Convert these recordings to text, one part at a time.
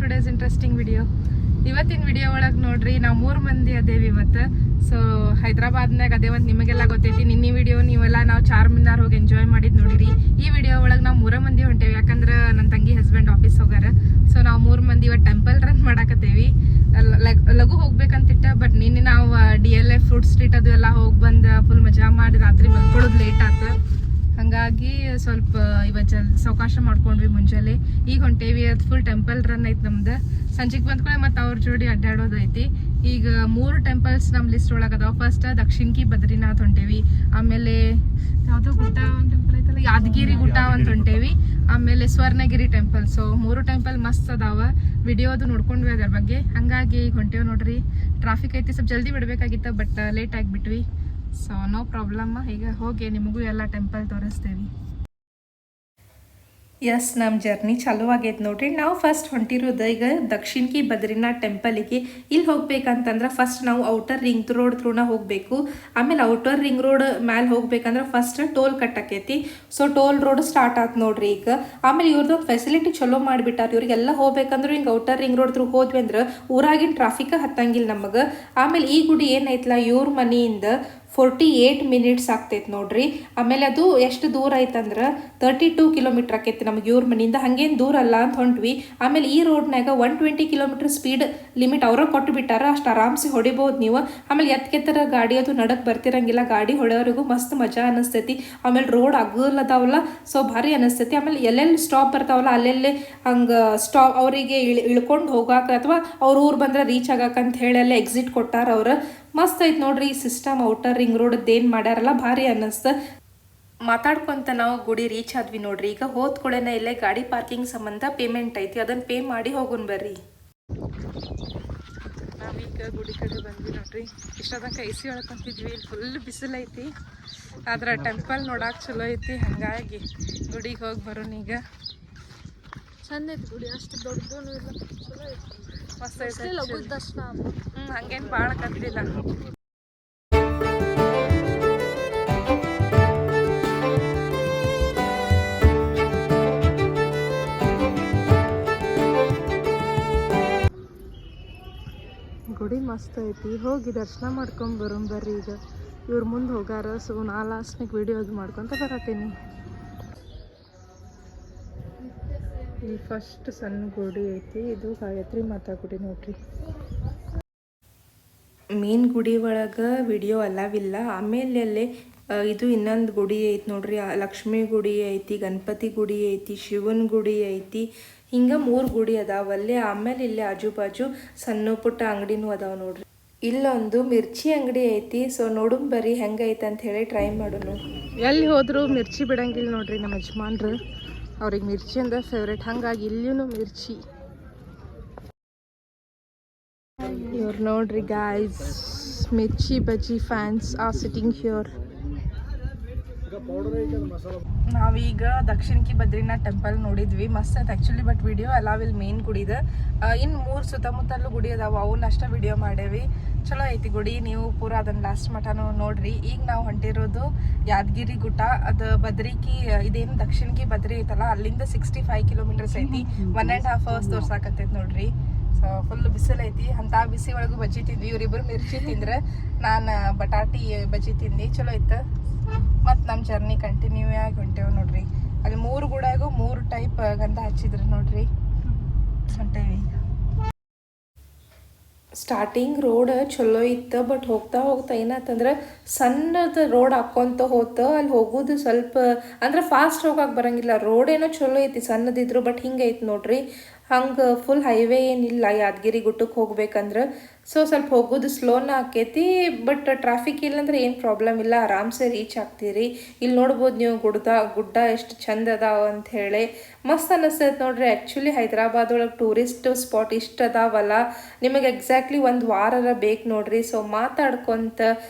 Today's interesting video. ಇವತ್ತಿನ video ಒಳಗೆ ನೋಡ್ರಿ ನಾವು 3 ಮಂದಿ ಅದೇವಿ ಇವತ್ತು. ಸೊ ಹೈದ್ರಾಬಾದ್ನಾಗ ಅದೇ ಒಂದು ನಿಮಗೆಲ್ಲ ಗೊತ್ತೈತಿ. ನಿನ್ನೆ ವಿಡಿಯೋ ನೀವೆಲ್ಲ ನಾವು ಚಾರ್ಮಿನಾರ್ ಹೋಗಿ ಎಂಜಾಯ್ ಮಾಡಿದ್ ನೋಡಿರಿ. ಈ ವಿಡಿಯೋ ಒಳಗೆ ನಾವು 3 ಮಂದಿ ಹೊಂಟೇವಿ, ಯಾಕಂದ್ರೆ ನನ್ನ ತಂಗಿ ಹಸ್ಬೆಂಡ್ ಆಫೀಸ್ ಹೋಗಾರ. ಸೊ ನಾವು 3 ಮಂದಿ ಇವತ್ತು ಟೆಂಪಲ್ ರನ್ ಮಾಡಾಕತ್ತೇವಿ. ಲಘು ಹೋಗ್ಬೇಕಂತಿಟ್ಟ, ಬಟ್ ನಿನ್ನೆ ನಾವು DLF ಫ್ರೂಟ್ ಸ್ಟ್ರೀಟ್ ಅದು ಎಲ್ಲ ಹೋಗಿ ಬಂದು ಫುಲ್ ಮಜಾ ಮಾಡಿ ರಾತ್ರಿ ಮಲ್ಕೊಳ್ಳೋದು ಲೇಟ್ ಆಯ್ತು. ಹಾಗಾಗಿ ಸ್ವಲ್ಪ ಇವತ್ತು ಸಾವಕಾಶ ಮಾಡ್ಕೊಂಡ್ವಿ. ಮುಂಜಾನೆ ಈಗ ಹೊಂಟೇವಿ. ಅದು ಫುಲ್ ಟೆಂಪಲ್ ರನ್ ಐತಿ ನಮ್ದು. ಸಂಜೆಗೆ ಬಂದ್ಕೊಳ್ಳಿ ಮತ್ತು ಅವ್ರ ಜೋಡಿ ಅಡ್ಡಾಡೋದೈತಿ. ಈಗ 3 ಟೆಂಪಲ್ಸ್ ನಮ್ಮ ಲಿಸ್ಟ್ ಒಳಗೆ ಅದಾವ. ಫಸ್ಟ್ ದಕ್ಷಿಣಕಿ ಬದ್ರಿನಾಥ್ ಹೊಂಟೇವಿ, ಆಮೇಲೆ ಯಾವುದೋ ಗುಡ್ಡ ಒಂದು ಟೆಂಪಲ್ ಐತಲ್ಲ, ಯಾದಗಿರಿ ಗುಡ್ಡ ಅಂತ ಹೊಂಟೇವಿ, ಆಮೇಲೆ ಸ್ವರ್ಣಗಿರಿ ಟೆಂಪಲ್. ಸೊ 3 ಟೆಂಪಲ್ ಮಸ್ತ್ ಅದಾವ. ವಿಡಿಯೋದು ನೋಡ್ಕೊಂಡ್ವಿ ಅದ್ರ ಬಗ್ಗೆ. ಹಂಗಾಗಿ ಈಗ ಹೊಂಟೇವಿ ನೋಡ್ರಿ. ಟ್ರಾಫಿಕ್ ಐತಿ, ಸ್ವಲ್ಪ ಜಲ್ದಿ ಬಿಡ್ಬೇಕಾಗಿತ್ತು, ಬಟ್ ಲೇಟ್ ಆಗಿಬಿಟ್ವಿ. So no problem. ಈಗ ಹೋಗಿ ನಿಮಗೂ ಎಲ್ಲ ಟೆಂಪಲ್ ತೋರಿಸ್ತೇವೆ. ಎಸ್, ನಮ್ಮ ಜರ್ನಿ ಚಾಲೂ ಆಗೈತೆ ನೋಡ್ರಿ. ನಾವು ಫಸ್ಟ್ ಹೊಂಟಿರೋದು ಈಗ ದಕ್ಷಿಣಕಿ ಬದ್ರಿನಾಥ್ ಟೆಂಪಲಿಗೆ. ಇಲ್ಲಿ ಹೋಗ್ಬೇಕಂತಂದ್ರೆ ಫಸ್ಟ್ ನಾವು ಔಟರ್ ರಿಂಗ್ ರೋಡ್ ಥ್ರೂನ ಹೋಗಬೇಕು. ಆಮೇಲೆ ಔಟರ್ ರಿಂಗ್ ರೋಡ್ ಮ್ಯಾಲೆ ಹೋಗ್ಬೇಕಂದ್ರೆ ಫಸ್ಟ್ ಟೋಲ್ ಕಟ್ಟಕೈತಿ. ಸೊ ಟೋಲ್ ರೋಡ್ ಸ್ಟಾರ್ಟ್ ಆಯ್ತು ನೋಡ್ರಿ ಈಗ. ಆಮೇಲೆ ಇವ್ರದ್ದು ಫೆಸಿಲಿಟಿ ಚಲೋ ಮಾಡಿಬಿಟ್ಟಾರ. ಇವ್ರಿಗೆಲ್ಲ ಹೋಗ್ಬೇಕಂದ್ರೆ ಹಿಂಗೆ ಔಟರ್ ರಿಂಗ್ ರೋಡ್ ಥ್ರೂ ಹೋದ್ವಿ ಅಂದ್ರೆ ಊರಾಗಿನ ಟ್ರಾಫಿಕ್ ಹತ್ತಂಗಿಲ್ಲ ನಮಗೆ. ಆಮೇಲೆ ಈ ಗುಡಿ ಏನೈತಲ್ಲ, ಇವ್ರ ಮನೆಯಿಂದ 48 ಮಿನಿಟ್ಸ್ ಆಗ್ತೈತೆ ನೋಡ್ರಿ. ಆಮೇಲೆ ಅದು ಎಷ್ಟು ದೂರ ಐತಂದ್ರೆ 32 ಕಿಲೋಮೀಟ್ರ್ ಆಕೈತಿ ನಮಗೆ ಇವ್ರ ಮನೆಯಿಂದ. ಹಂಗೇನು ದೂರ ಅಲ್ಲ ಅಂತ ಹೊಂಟ್ವಿ. ಆಮೇಲೆ ಈ ರೋಡ್ನಾಗ 120 ಕಿಲೋಮೀಟ್ರ್ ಸ್ಪೀಡ್ ಲಿಮಿಟ್ ಅವ್ರ ಕೊಟ್ಟು ಬಿಟ್ಟಾರ. ಅಷ್ಟು ಆರಾಮ್ಸೆ ಹೊಡಿಬೋದು ನೀವು. ಆಮೇಲೆ ಎತ್ಕೆತ್ತರ ಗಾಡಿ ಅದು ನಡಕ್ ಬರ್ತಿರಂಗಿಲ್ಲ. ಗಾಡಿ ಹೊಡೆಯೋರಿಗೂ ಮಸ್ತ್ ಮಜಾ ಅನಿಸ್ತೈತಿ. ಆಮೇಲೆ ರೋಡ್ ಅದಾವಲ್ಲ, ಸೊ ಭಾರಿ ಅನಿಸ್ತೈತಿ. ಆಮೇಲೆ ಎಲ್ಲೆಲ್ಲಿ ಸ್ಟಾಪ್ ಬರ್ತಾವಲ್ಲ ಅಲ್ಲೆಲ್ಲೇ ಹಂಗೆ ಅವರಿಗೆ ಇಳ್ಕೊಂಡು ಹೋಗಾಕ ಅಥವಾ ಅವ್ರ ಊರು ಬಂದ್ರೆ ರೀಚ್ ಆಗಾಕಂತ ಹೇಳಿ ಎಲ್ಲ ಎಕ್ಸಿಟ್ ಕೊಟ್ಟಾರ ಅವ್ರು. ಮಸ್ತ್ ಐತೆ ನೋಡ್ರಿ ಈ ಸಿಸ್ಟಮ್. ಔಟರ್ ರಿಂಗ್ ರೋಡ್ ಏನು ಮಾಡ್ಯಾರಲ್ಲ ಭಾರಿ ಅನ್ನಿಸ್ತು. ಮಾತಾಡ್ಕೊಂತ ನಾವು ಗುಡಿ ರೀಚ್ ಆದ್ವಿ ನೋಡ್ರಿ. ಈಗ ಹೋದ್ ಕೂಡೇನೆ ಇಲ್ಲೇ ಗಾಡಿ ಪಾರ್ಕಿಂಗ್ ಸಂಬಂಧ ಪೇಮೆಂಟ್ ಐತಿ, ಅದನ್ನ ಪೇ ಮಾಡಿ ಹೋಗೋಣ ಬರ್ರಿ. ನಾವೀಗ ಗುಡಿ ಕಡೆ ಬಂದ್ವಿ ನೋಡ್ರಿ. ಇಷ್ಟೊತ್ತನಕ AC ಒಳಗೆ ಕುಂತಿದ್ವಿ. ಇಲ್ಲಿ ಫುಲ್ ಬಿಸಿಲು ಐತಿ, ಆದ್ರೆ ಟೆಂಪಲ್ ನೋಡಕ್ಕೆ ಚಲೋ ಐತಿ. ಹಾಗಾಗಿ ಗುಡಿಗೆ ಹೋಗಿ ಬರೋಣ ಈಗ. ಚಂದ ಐತಿ ಗುಡಿ, ಅಷ್ಟು ದೊಡ್ಡದು ಇಲ್ಲ, ಚಲೋ ಐತಿ, ಮಸ್ತ್ ಐತಿ. ಲಘು ದರ್ಶನ. ಹಂಗೇನು ಭಾಳ ಕತ್ತಿಲ್ಲ. ಗುಡಿ ಮಸ್ತ್ ಐತಿ, ಹೋಗಿ ದರ್ಶನ ಮಾಡ್ಕೊಂಡು ಬರೋಣ ಬರ್ರಿ. ಈಗ ಇವ್ರ ಮುಂದೆ ಹೋಗಾರ. ಸೊ ನಾ ಲಾಸ್ಟ್ನಾಗ ವಿಡಿಯೋ ಅದು ಮಾಡ್ಕೊತ ಬರತ್ತೀನಿ. ಈ ಫಸ್ಟ್ ಸಣ್ಣ ಗುಡಿ ಐತಿ, ಇದು ಗಾಯತ್ರಿ ಮಾತಾ ಗುಡಿ ನೋಡ್ರಿ. ಮೇನ್ ಗುಡಿ ಒಳಗೆ ವಿಡಿಯೋ ಅಲಾವಿಲ್ಲ. ಆಮೇಲೆ ಅಲ್ಲೇ ಇದು ಇನ್ನೊಂದು ಗುಡಿ ಐತಿ ನೋಡ್ರಿ. ಲಕ್ಷ್ಮೀ ಗುಡಿ ಐತಿ, ಗಣಪತಿ ಗುಡಿ ಐತಿ, ಶಿವನ ಗುಡಿ ಐತಿ. ಹಿಂಗೆ 3 ಗುಡಿ ಅದಾವಲ್ಲೇ. ಆಮೇಲೆ ಇಲ್ಲೇ ಆಜು ಬಾಜು ಸಣ್ಣ ಪುಟ್ಟ ಅಂಗಡಿನೂ ಅದಾವ ನೋಡ್ರಿ. ಇಲ್ಲೊಂದು ಮಿರ್ಚಿ ಅಂಗಡಿ ಐತಿ. ಸೊ ನೋಡುನ್ ಬರ್ರಿ ಹೆಂಗೈತೆ ಅಂತ ಹೇಳಿ ಟ್ರೈ ಮಾಡೋಣ. ಎಲ್ಲಿ ಹೋದ್ರು ಮಿರ್ಚಿ ಬಿಡಂಗಿಲ್ಲ ನೋಡ್ರಿ ನಮ್ಮ ಯಜಮಾನ್ರು. ಅವ್ರಿಗೆ ಮಿರ್ಚಿ ಅಂದ್ರೆ ಫೇವ್ರೇಟ್. ಹಾಗಾಗಿ ಇಲ್ಲಿಯೂ ಮಿರ್ಚಿ. ಇವ್ರು ನೋಡ್ರಿ guys, mirchi bajji fans are sitting here. ನಾವೀಗ ದಕ್ಷಿಣಕಿ ಬದ್ರಿನಾಥ್ ಟೆಂಪಲ್ ನೋಡಿದ್ವಿ. ಮಸ್ತ್ ಐತೆ ಆ್ಯಕ್ಚುಲಿ, ಬಟ್ ವಿಡಿಯೋ ಅಲಾವಿಲ್ ಮೇನ್ ಗುಡಿದ. ಇನ್ನು 3 ಸುತ್ತಮುತ್ತಲೂ ಗುಡಿ ಅದಾವ, ಅವನ್ನ ಅಷ್ಟೇ ವಿಡಿಯೋ ಮಾಡೇವಿ. ಚಲೋ ಐತಿ ಗುಡಿ, ನೀವು ಪೂರ ಅದನ್ನ ಲಾಸ್ಟ್ ಮಠನೂ ನೋಡ್ರಿ. ಈಗ ನಾವು ಹೊಂಟಿರೋದು ಯಾದಗಿರಿ ಗುಟ್ಟ. ಅದು ಬದ್ರಿಕಿ, ಇದೇನು ದಕ್ಷಿಣಕಿ ಬದ್ರಿ ಐತಲ್ಲ, ಅಲ್ಲಿಂದ 65 ಕಿಲೋಮೀಟರ್ಸ್ ಐತಿ. 1.5 ಅವರ್ಸ್ ತೋರ್ಸಾಕತ್ತೈತಿ ನೋಡ್ರಿ. ಸೊ ಫುಲ್ ಬಿಸಿಲು ಐತಿ. ಅಂತ ಬಿಸಿ ಒಳಗೂ ಬಜ್ಜಿ ತಿಂದ್ವಿ. ಇವರಿಬ್ಬರು ಮಿರ್ಚಿ ತಿಂದ್ರೆ, ನಾನು ಬಟಾಟಿ ಬಜ್ಜಿ ತಿಂದು. ಚಲೋ ಇತ್ತು. ಮತ್ತು ನಮ್ಮ ಜರ್ನಿ ಕಂಟಿನ್ಯೂ ಆಗಿ ಹೊಂಟೇವು ನೋಡ್ರಿ. ಅಲ್ಲಿ 3 ಗುಡಾಗೂ 3 ಟೈಪ್ ಗಂಧ ಹಚ್ಚಿದ್ರು ನೋಡ್ರಿ. ಹೊಂಟೇವಿ. ಸ್ಟಾರ್ಟಿಂಗ್ ರೋಡ್ ಚಲೋ ಇತ್ತು, ಬಟ್ ಹೋಗ್ತಾ ಹೋಗ್ತಾ ಏನಾಯ್ತಂದ್ರೆ ಸಣ್ಣದ ರೋಡ್ ಹಾಕ್ಕೊಂತ ಹೋತ. ಅಲ್ಲಿ ಹೋಗೋದು ಸ್ವಲ್ಪ ಅಂದ್ರೆ ಫಾಸ್ಟ್ ಹೋಗಕ್ಕೆ ಬರಂಗಿಲ್ಲ. ರೋಡ್ ಏನೋ ಚಲೋ ಐತಿ ಸಣ್ಣದಿದ್ರು, ಬಟ್ ಹಿಂಗೆ ಐತಿ ನೋಡ್ರಿ. ಹಂಗೆ ಫುಲ್ ಹೈವೇ ಏನಿಲ್ಲ ಯಾದಗಿರಿ ಗುಟ್ಟಕ್ಕೆ ಹೋಗ್ಬೇಕಂದ್ರೆ. ಸೊ ಸ್ವಲ್ಪ ಹೋಗೋದು ಸ್ಲೋನ ಆಕೈತಿ, ಬಟ್ ಟ್ರಾಫಿಕ್ ಇಲ್ಲಂದ್ರೆ ಏನು ಪ್ರಾಬ್ಲಮ್ ಇಲ್ಲ, ಆರಾಮ್ಸೆ ರೀಚ್ ಆಗ್ತೀರಿ. ಇಲ್ಲಿ ನೋಡ್ಬೋದು ನೀವು ಗುಡ್ಡ ಎಷ್ಟು ಚಂದ ಅದಾವ ಅಂತ ಹೇಳಿ. ಮಸ್ತ್ ಅನ್ನಿಸ್ತೈತೆ ನೋಡ್ರಿ. ಆ್ಯಕ್ಚುಲಿ ಹೈದ್ರಾಬಾದ್ ಒಳಗೆ ಟೂರಿಸ್ಟ್ ಸ್ಪಾಟ್ ಇಷ್ಟು ಅದಾವಲ್ಲ, ನಿಮಗೆ ಎಕ್ಸಾಕ್ಟ್ಲಿ 1 ವಾರ ಬೇಕು ನೋಡ್ರಿ. ಸೊ ಮಾತಾಡ್ಕೊಂತ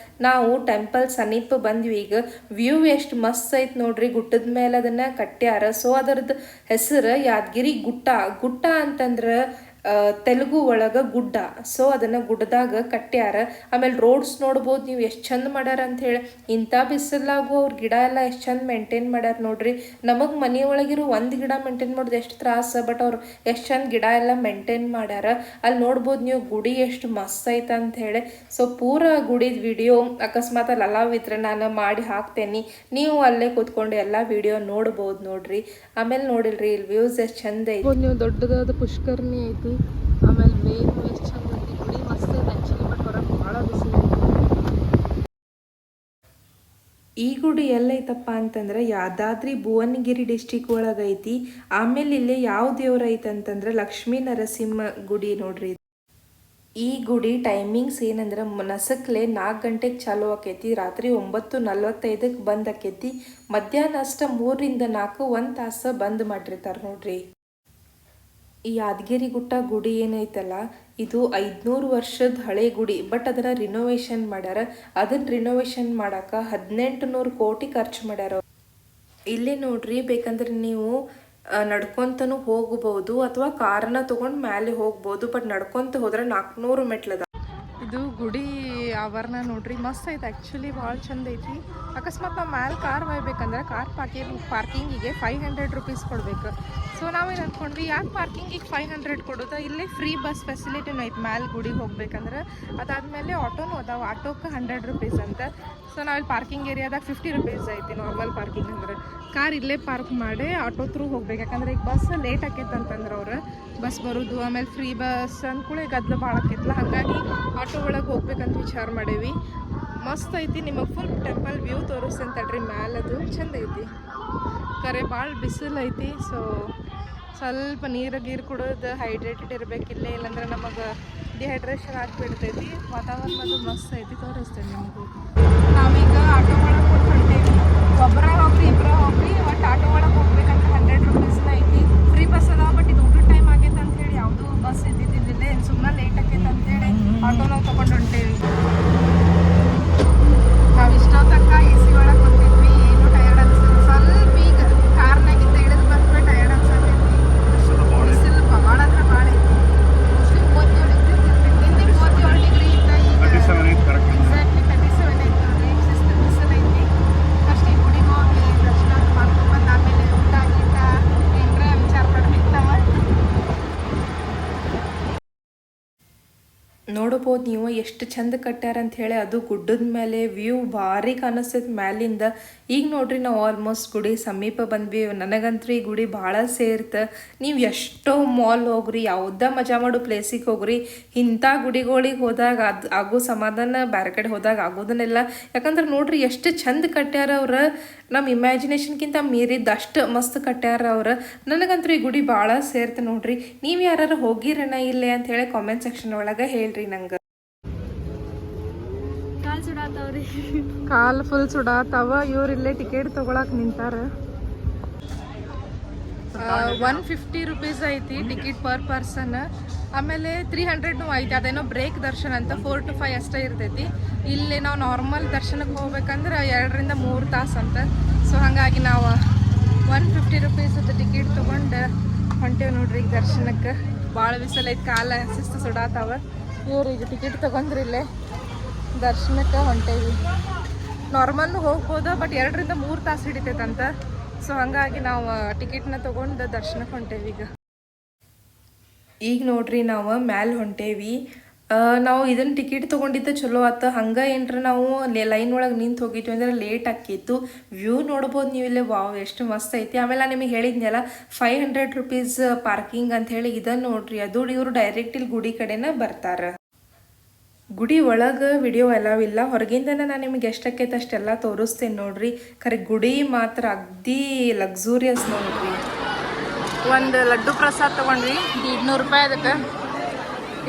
ನಾವು ಟೆಂಪಲ್ ಸಮೀಪ ಬಂದ್ವಿ. ಈಗ ವ್ಯೂ ಎಷ್ಟು ಮಸ್ತ್ ಐತೆ ನೋಡ್ರಿ. ಗುಡ್ಡದ ಮೇಲೆ ಅದನ್ನು ಕಟ್ಟ್ಯಾರ. ಸೊ ಅದರದ್ದು ಹೆಸರು ಯಾದಗಿರಿ ಗುಟ್ಟ. ಗುಟ್ಟ ಅಂತಂದ್ರೆ ತೆಲುಗು ಒಳಗೆ ಗುಡ್ಡ. ಸೊ ಅದನ್ನು ಗುಡ್ಡದಾಗ ಕಟ್ಟ್ಯಾರ. ಆಮೇಲೆ ರೋಡ್ಸ್ ನೋಡ್ಬೋದು ನೀವು ಎಷ್ಟು ಚಂದ ಮಾಡ್ಯಾರ ಅಂತ ಹೇಳಿ. ಇಂಥ ಬಿಸಿಲಾಗೂ ಅವ್ರ ಗಿಡ ಎಲ್ಲ ಎಷ್ಟು ಚಂದ ಮೇಂಟೈನ್ ಮಾಡ್ಯಾರ ನೋಡ್ರಿ. ನಮಗೆ ಮನೆಯೊಳಗಿರೋ ಒಂದು ಗಿಡ ಮೇಂಟೈನ್ ಮಾಡೋದು ಎಷ್ಟು ತ್ರಾಸ, ಬಟ್ ಅವ್ರು ಎಷ್ಟು ಚಂದ ಗಿಡ ಎಲ್ಲ ಮೇಂಟೈನ್ ಮಾಡ್ಯಾರ. ಅಲ್ಲಿ ನೋಡ್ಬೋದು ನೀವು ಗುಡಿ ಎಷ್ಟು ಮಸ್ತ್ ಐತೆ ಅಂತ ಹೇಳಿ. ಸೊ ಪೂರ ಗುಡಿದ ವಿಡಿಯೋ ಅಕಸ್ಮಾತ್ ಅಲ್ಲಿ ಅಲಾವಿದ್ರೆ ನಾನು ಮಾಡಿ ಹಾಕ್ತೇನೆ, ನೀವು ಅಲ್ಲೇ ಕೂತ್ಕೊಂಡು ಎಲ್ಲ ವಿಡಿಯೋ ನೋಡ್ಬೋದು ನೋಡ್ರಿ. ಆಮೇಲೆ ನೋಡಿಲ್ರಿ ಇಲ್ಲಿ ವ್ಯೂಸ್ ಎಷ್ಟು ಚಂದ ಐತಿ. ನೀವು ದೊಡ್ಡದಾದ ಪುಷ್ಕರ್ಣಿ ಐತಿ, ಆಮೇಲೆ ಮೇನು ಎಷ್ಟು ಚಂದ ಐತಿ. ಗುಡಿ ಮಸ್ತ್ ಐತಿ ಆ್ಯಕ್ಚುಲಿ, ಬಟ್ ಹೊರಗೆ ಭಾಳ ಬಿಸಿಲು ಐತಿ. ಈ ಗುಡಿ ಎಲ್ಲೈತಪ್ಪ ಅಂತಂದ್ರೆ ಯಾದಾದ್ರಿ ಭುವನಗಿರಿ ಡಿಸ್ಟಿಕ್ ಒಳಗೈತಿ. ಆಮೇಲೆ ಇಲ್ಲಿ ಯಾವ ದೇವ್ರ ಐತಂತಂದ್ರೆ ಲಕ್ಷ್ಮೀ ನರಸಿಂಹ ಗುಡಿ ನೋಡ್ರಿ. ಈ ಗುಡಿ ಟೈಮಿಂಗ್ಸ್ ಏನಂದ್ರೆ ನಸಕ್ಲೆ 4 ಗಂಟೆಗೆ ಚಾಲು ಆಕೈತಿ, ರಾತ್ರಿ 9:45 ಬಂದ್ ಆಕೈತಿ, ಮಧ್ಯಾಹ್ನ ಅಷ್ಟ 3ರಿಂದ 4 1 ತಾಸು ಬಂದ್ ಮಾಡಿರ್ತಾರೆ ನೋಡ್ರಿ. ಈ ಯಾದಗಿರಿ ಗುಟ್ಟ ಗುಡಿ ಏನೈತಲ್ಲ ಇದು 500 ವರ್ಷದ ಹಳೆ ಗುಡಿ, ಬಟ್ ಅದನ್ನ ರಿನೋವೇಷನ್ ಮಾಡ್ಯಾರ. ಅದನ್ನ ರಿನೋವೇಷನ್ ಮಾಡಾಕ 1800 ಕೋಟಿ ಖರ್ಚು ಮಾಡ್ಯಾರ. ಇಲ್ಲಿ ನೋಡ್ರಿ, ಬೇಕಂದ್ರೆ ನೀವು ನಡ್ಕೊಂತನೂ ಹೋಗಬಹುದು ಅಥವಾ ಕಾರನ್ನ ತಗೊಂಡು ಮೇಲೆ ಹೋಗ್ಬೋದು, ಬಟ್ ನಡ್ಕೊಂತ ಹೋದ್ರೆ 400 ಮೆಟ್ಲದ. ಇದು ಗುಡಿ ಆವರಣ ನೋಡ್ರಿ, ಮಸ್ತ್ ಐತೆ ಆ್ಯಕ್ಚುಲಿ, ಭಾಳ ಚಂದ ಐತಿ. ಅಕಸ್ಮಾತ್ ನಾವು ಮ್ಯಾಲೆ ಕಾರ್ ಒಯ್ಬೇಕಂದ್ರೆ ಕಾರ್ ಪಾರ್ಕಿಂಗಿಗೆ 500 ರುಪೀಸ್ ಕೊಡ್ಬೇಕು. ಸೊ ನಾವೇನು ಅಂದ್ಕೊಂಡ್ವಿ, ಯಾಕೆ ಪಾರ್ಕಿಂಗಿಗೆ 500 ಕೊಡೋದು, ಇಲ್ಲೇ ಫ್ರೀ ಬಸ್ ಫೆಸಿಲಿಟಿನೂ ಐತೆ ಮ್ಯಾಲೆ ಗುಡಿಗೆ ಹೋಗ್ಬೇಕಂದ್ರೆ. ಅದಾದಮೇಲೆ ಆಟೋನು ಅದಾವೆ, ಆಟೋಕ್ಕೆ 100 ರುಪೀಸ್ ಅಂತ. ಸೊ ನಾವಿಲ್ಲಿ ಪಾರ್ಕಿಂಗ್ ಏರಿಯಾದಾಗ 50 ರುಪೀಸ್ ಐತಿ ನಾರ್ಮಲ್ ಪಾರ್ಕಿಂಗ್ ಅಂದ್ರೆ. ಕಾರ್ ಇಲ್ಲೇ ಪಾರ್ಕ್ ಮಾಡಿ ಆಟೋ ಥ್ರೂ ಹೋಗ್ಬೇಕು, ಯಾಕಂದ್ರೆ ಈಗ ಬಸ್ ಲೇಟ್ ಆಕೈತೆ ಅಂತಂದ್ರೆ ಅವ್ರು ಬಸ್ ಬರೋದು, ಆಮೇಲೆ ಫ್ರೀ ಬಸ್ ಅಂದ್ಕೂಳೆ ಗದ್ದಲ ಭಾಳ ಆಕೈತಲ್ಲ, ಹಾಗಾಗಿ ಆಟೋ ಒಳಗೆ ಹೋಗ್ಬೇಕಂತ ವಿಚಾರ ಮಾಡೇವಿ. ಮಸ್ತ್ ಐತಿ, ನಿಮಗೆ ಫುಲ್ ಟೆಂಪಲ್ ವ್ಯೂ ತೋರಿಸ್ತೇನೆ ತಡ್ರಿ. ಮ್ಯಾಲದು ಚಂದ ಐತಿ, ಕರೆ ಭಾಳ ಬಿಸಿಲು ಐತಿ. ಸೊ ಸ್ವಲ್ಪ ನೀರು ಕುಡಿದು ಹೈಡ್ರೇಟೆಡ್ ಇರಬೇಕಿಲ್ಲೇ, ಇಲ್ಲಾಂದ್ರೆ ನಮಗೆ ಡಿಹೈಡ್ರೇಷನ್ ಆಗಿಬಿಡ್ತೈತಿ. ವಾತಾವರಣದು ಮಸ್ತ್ ಐತಿ, ತೋರಿಸ್ತೇನೆ ನಿಮಗೂ. ನಾವೀಗ ಆಟೋ ಒಳಗೆ ಕೊಟ್ಟು ಹೊಂಟೇವಿ. ಒಬ್ಬರ ಹೋಗ್ರಿ ಇಬ್ಬರ ಹೋಗ್ರಿ, ಒಟ್ಟು ಆಟೋ ಒಳಗೆ ಹೋಗ್ಬೇಕಂತ 100 ರುಪೀಸ್ನ ಐತಿ. ಫ್ರೀ ಬಸ್ ಅದ, ಬಟ್ ಇದು ಊಟದ ಟೈಮ್ ಆಗೈತೆ ಅಂತ ಹೇಳಿ ಯಾವುದೂ ಬಸ್ ಇದ್ದಿದ್ದಿಲ್ಲ, ಏನು ಸುಮ್ಮನೆ ಲೇಟ್ ಆಗೈತೆ ಅಂತೇಳಿ ಆಟೋ ನಾವು ತೊಗೊಂಡು ಹೊಂಟೇವಿ. ನಾವು ಇಷ್ಟೊತ್ತಕ್ಕ ಎ ಸಿ ಒಳಗೆ ಬಂದಿದ್ವಿ, ಏನು ಟಯರ್ಡ್ ಅನ್ಸಲ್ಲ. ಸ್ವಲ್ಪ ಈಗ ಕಾರ್ನಾಗಿಂದ ಇಳಿದು ಬಂದ್ಬಿಟ್ಟು ಟಯರ್ಡ್ ಅನ್ಸತ್ತೈತಿ. ಬಿಸಿಲು ಭಾಳ ಅಂದ್ರೆ ಭಾಳ ಐತಿ. ಮೋಸ್ಟ್ಲಿ 37 ಡಿಗ್ರಿ ನಿನ್ನೆ 37 ಡಿಗ್ರಿ ಇತ್ತ, ಈಗ ಎಕ್ಸಾಕ್ಟ್ಲಿ 37 ಐತಿ ನೋಡ್ರಿ. ಶಿಸ್ತು ಬಿಸಿಲು ಐತಿ. ಫಸ್ಟ್ ಈ ಗುಡಿಗೆ ಹೋಗಿ ದರ್ಶನ ಮಾಡ್ಕೊಂಡ್ಬಂದು ಆಮೇಲೆ ಊಟ ಗೀಟ ಏನರ ವಿಚಾರ ಪಡ್ಬೇಕವ. ನೋಡ್ಬೋದು ನೀವು ಎಷ್ಟು ಚಂದ ಕಟ್ಟ್ಯಾರ ಅಂತ ಹೇಳಿ. ಅದು ಗುಡ್ಡದ ಮೇಲೆ ವ್ಯೂ ಭಾರಿ ಕಾಣಿಸ್ತೈತೆ ಮ್ಯಾಲಿಂದ. ಈಗ ನೋಡ್ರಿ ನಾವು ಆಲ್ಮೋಸ್ಟ್ ಗುಡಿ ಸಮೀಪ ಬಂದ್ವಿ. ನನಗಂತೂ ಈ ಗುಡಿ ಭಾಳ ಸೇರ್ತ. ನೀವು ಎಷ್ಟೋ ಮಾಲ್ ಹೋಗ್ರಿ, ಯಾವುದೇ ಮಜಾ ಮಾಡೋ ಪ್ಲೇಸಿಗೆ ಹೋಗ್ರಿ, ಇಂಥ ಗುಡಿಗಳಿಗೆ ಹೋದಾಗ ಅದು ಆಗೋ ಸಮಾಧಾನ ಬೇರೆ ಕಡೆ ಹೋದಾಗ ಆಗೋದನ್ನೆಲ್ಲ. ಯಾಕಂದ್ರೆ ನೋಡ್ರಿ ಎಷ್ಟು ಚಂದ ಕಟ್ಟ್ಯಾರ ಅವ್ರು, ನಮ್ಮ ಇಮ್ಯಾಜಿನೇಷನ್ಗಿಂತ ಮೀರಿದ್ದಷ್ಟು ಮಸ್ತ್ ಕಟ್ಟ್ಯಾರ ಅವ್ರು. ನನಗಂತೂ ಈ ಗುಡಿ ಭಾಳ ಸೇರ್ತ ನೋಡ್ರಿ. ನೀವು ಯಾರು ಹೋಗಿರಣ ಇಲ್ಲೇ ಅಂತ ಹೇಳಿ ಕಾಮೆಂಟ್ ಸೆಕ್ಷನ್ ಒಳಗೆ ಹೇಳ್ರಿ ನಂಗೆ. ಕಾಲು ಫುಲ್ ಸುಡಾತಾವ. ಇವ್ರು ಇಲ್ಲೇ ಟಿಕೆಟ್ ತೊಗೊಳಕ್ಕೆ ನಿಂತಾರ. 150 ರುಪೀಸ್ ಐತಿ ಟಿಕೆಟ್ ಪರ್ ಪರ್ಸನ್. ಆಮೇಲೆ 300 ಐತಿ, ಅದೇನೋ ಬ್ರೇಕ್ ದರ್ಶನ ಅಂತ 4 to 5 ಅಷ್ಟೇ ಇರ್ತೈತಿ. ಇಲ್ಲಿ ನಾವು ನಾರ್ಮಲ್ ದರ್ಶನಕ್ಕೆ ಹೋಗ್ಬೇಕಂದ್ರೆ 2 ರಿಂದ 3 ತಾಸು ಅಂತ. ಸೊ ಹಾಗಾಗಿ ನಾವು 150 ರುಪೀಸದ ಟಿಕೆಟ್ ತೊಗೊಂಡು ಹೊಂಟೇವಿ ನೋಡ್ರಿ ಈಗ ದರ್ಶನಕ್ಕೆ. ಭಾಳ ಬಿಸಿಲೈತಿ, ಕಾಲ ಶಿಸ್ತು ಸುಡಾತಾವ. ಇವ್ರು ಈಗ ಟಿಕೆಟ್ ತೊಗೊಂಡ್ರಿ ಇಲ್ಲೇ ದರ್ಶನಕ್ಕೆ ಹೊಂಟೇವಿ. ನಾರ್ಮಲ್ನು ಹೋಗ್ಬೋದು, ಬಟ್ 2 ರಿಂದ 3 ತಾಸು ಹಿಡಿತೈತಂತ. ಸೊ ಹಾಗಾಗಿ ನಾವು ಟಿಕೆಟ್ನ ತೊಗೊಂಡು ದರ್ಶನಕ್ಕೆ ಹೊಂಟೇವಿ ಈಗ ನೋಡ್ರಿ ನಾವು ಮ್ಯಾಲೆ ಹೊಂಟೇವಿ. ನಾವು ಇದನ್ನು ಟಿಕೆಟ್ ತೊಗೊಂಡಿದ್ದೆ ಚಲೋ ಆತ. ಹಂಗೆ ಏನರ ನಾವು ಲೈನ್ ಒಳಗೆ ನಿಂತು ಹೋಗಿದ್ವಿ ಅಂದ್ರೆ ಲೇಟ್ ಆಕಿತ್ತು. ವ್ಯೂ ನೋಡ್ಬೋದು ನೀವು ಇಲ್ಲೇ. ವಾವ್ ಎಷ್ಟು ಮಸ್ತ್ ಐತಿ. ಆಮೇಲೆ ನಾನು ನಿಮಗೆ ಹೇಳಿದ್ನಲ್ಲ 500 ರುಪೀಸ್ ಪಾರ್ಕಿಂಗ್ ಅಂತ ಹೇಳಿ, ಇದನ್ನು ನೋಡ್ರಿ. ಅದು ಇವರು ಡೈರೆಕ್ಟ್ ಇಲ್ಲಿ ಗುಡಿ ಕಡೆನ ಬರ್ತಾರೆ. ಗುಡಿ ಒಳಗೆ ವಿಡಿಯೋ ಎಲ್ಲವಿಲ್ಲ, ಹೊರಗಿಂದನೇ ನಾನು ನಿಮಗೆ ಎಷ್ಟಾಕೈತೆ ಅಷ್ಟೆಲ್ಲ ತೋರಿಸ್ತೇನೆ ನೋಡ್ರಿ. ಖರೆ ಗುಡಿ ಮಾತ್ರ ಅಗ್ದಿ ಲಕ್ಸುರಿಯಸ್ ನೋಡ್ರಿ. ಒಂದು ಲಡ್ಡು ಪ್ರಸಾದ ತೊಗೊಂಡ್ವಿ 200 ರೂಪಾಯಿ ಅದಕ್ಕೆ.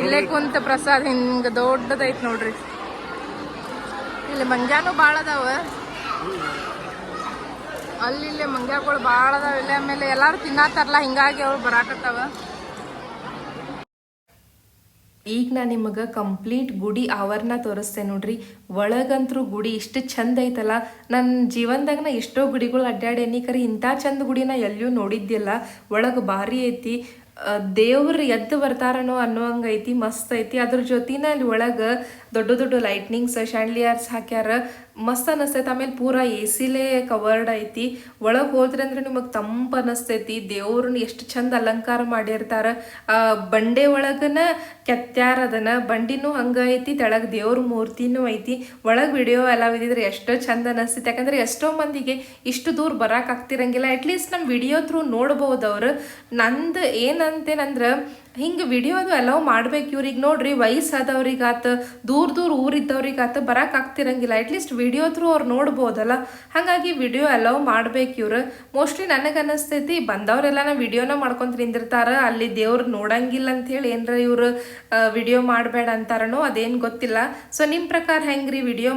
ಇಲ್ಲೇ ಕುಂತ ಪ್ರಸಾದ ಹಿಂಗೆ ದೊಡ್ಡದೈತೆ ನೋಡ್ರಿ. ಇಲ್ಲಿ ಮಂಗ್ಯಾನು ಭಾಳ ಅದಾವ, ಅಲ್ಲಿ ಮಂಗ್ಯಾಗಳು ಭಾಳ ಅದಾವ ಇಲ್ಲಿ. ಆಮೇಲೆ ಎಲ್ಲರೂ ತಿನ್ನತ್ತಾರಲ್ಲ, ಹಿಂಗಾಗಿ ಅವ್ರು ಬರಾಕತ್ತಾವ. ಈಗ ನಾನು ನಿಮಗೆ ಕಂಪ್ಲೀಟ್ ಗುಡಿ ಆವರಣ ತೋರಿಸ್ತೇನೆ ನೋಡ್ರಿ. ಒಳಗಂತರೂ ಗುಡಿ ಇಷ್ಟು ಚಂದ ಐತಲ್ಲ. ನನ್ನ ಜೀವನದಾಗ ನಾ ಎಷ್ಟೋ ಗುಡಿಗಳು ಅಡ್ಡಾಡೇನಿ, ಕರೆ ಇಂಥ ಚಂದ ಗುಡಿನ ಎಲ್ಲಿಯೂ ನೋಡಿದ್ದಿಲ್ಲ. ಒಳಗೆ ಭಾರಿ ಐತಿ. ದೇವ್ರು ಎದ್ದು ಬರ್ತಾರನೋ ಅನ್ನೋಂಗೆ ಐತಿ, ಮಸ್ತ್ ಐತಿ. ಅದ್ರ ಜೊತೆನ ಅಲ್ಲಿ ಒಳಗೆ ದೊಡ್ಡ ದೊಡ್ಡ ಲೈಟ್ನಿಂಗ್ಸ್ ಶಾಂಡ್ಲಿಯರ್ಸ್ ಹಾಕ್ಯಾರ, ಮಸ್ತ್ ಅನ್ನಿಸ್ತೈತಿ. ಆಮೇಲೆ ಪೂರಾ ಎ ಸಿಲೇ ಕವರ್ಡ್ ಐತಿ. ಒಳಗೆ ಹೋದ್ರೆ ಅಂದ್ರೆ ನಿಮಗೆ ತಂಪು ಅನ್ನಿಸ್ತೈತಿ. ದೇವ್ರನ್ನ ಎಷ್ಟು ಚಂದ ಅಲಂಕಾರ ಮಾಡಿರ್ತಾರ. ಬಂಡೆ ಒಳಗನ ಕೆತ್ಯಾರ ಅದನ್ನ, ಬಂಡಿನೂ ಹಂಗೆ ಐತಿ, ತೆಳಗೆ ದೇವ್ರ ಮೂರ್ತಿನೂ ಐತಿ. ಒಳಗೆ ವಿಡಿಯೋ ಎಲ್ಲ ಬಿದ್ದಿದ್ರೆ ಎಷ್ಟೋ ಚಂದ ಅನ್ನಿಸ್ತೈತಿ. ಯಾಕಂದ್ರೆ ಎಷ್ಟೋ ಮಂದಿಗೆ ಇಷ್ಟು ದೂರ ಬರಕ್ಕೆ ಆಗ್ತಿರಂಗಿಲ್ಲ. ಅಟ್ಲೀಸ್ಟ್ ನಮ್ಮ ವಿಡಿಯೋ ಥ್ರೂ ನೋಡ್ಬೋದು ಅವ್ರು. ನಂದು ಏನಂತೇನಂದ್ರೆ ಹಿಂಗೆ ವಿಡಿಯೋ ಅದು ಅಲೌ ಮಾಡ್ಬೇಕು. ಇವ್ರಿಗೆ ನೋಡ್ರಿ ವಯಸ್ಸಾದವ್ರಿಗಾತ, ದೂರ ದೂರ ಊರಿದ್ದವ್ರಿಗಾತ ಬರಕ್ಕೆ ಆಗ್ತಿರಂಗಿಲ್ಲ. ಅಟ್ಲೀಸ್ಟ್ ವಿಡಿಯೋ ಥ್ರೂ ಅವ್ರು ನೋಡ್ಬೋದಲ್ಲ, ಹಾಗಾಗಿ ವಿಡಿಯೋ ಅಲೌ ಮಾಡ್ಬೇಕು ಇವ್ರು. ಮೋಸ್ಟ್ಲಿ ನನಗೆ ಅನ್ನಿಸ್ತೈತಿ ಬಂದವರೆಲ್ಲ ನಾ ವಿಡಿಯೋನ ಮಾಡ್ಕೊಂತ ನಿಂದಿರ್ತಾರ, ಅಲ್ಲಿ ದೇವ್ರು ನೋಡಂಗಿಲ್ಲ ಅಂಥೇಳಿ ಏನರ ಇವ್ರು ವಿಡಿಯೋ ಮಾಡಬೇಡ ಅಂತಾರನೋ ಅದೇನು ಗೊತ್ತಿಲ್ಲ. ಸೊ ನಿಮ್ಮ ಪ್ರಕಾರ ಹೆಂಗ್ರಿ, ವಿಡಿಯೋ